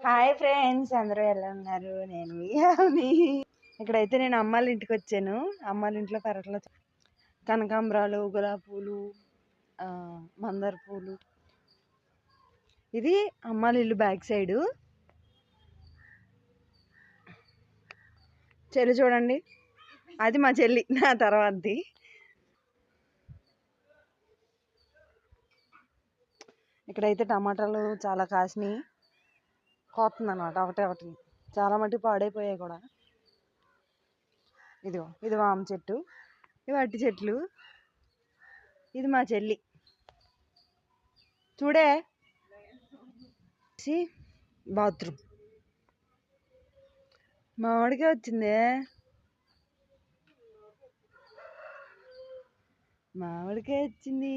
Hi friends, అందరూ ఎలా ఉన్నారు? నేను వియాని. ఇక్కడైతే నేను అమ్మాళ్ళ ఇంటికి వచ్చాను. అమ్మాళ్ళ ఇంట్లో పెరట్లో కనకాంబరాలు, గులాబీ పూలు, మందార పూలు. ఇది అమ్మాళ్ళ ఇల్లు బ్యాక్ సైడు. చెల్లి చూడండి, అది మా చెల్లి, నా తర్వాతది. ఇక్కడైతే టమాటాలు చాలా కాసినాయి, కోతుంది అన్నమాట ఒకటే ఒకటి. చాలా మట్టి పాడైపోయాయి కూడా. ఇదిగో ఇది వామ చెట్టు, ఇవి అట్టి చెట్లు. ఇది మా చెల్లి చూడే. బాత్రూమ్ మామిడికే వచ్చిందే, మామిడికే వచ్చింది.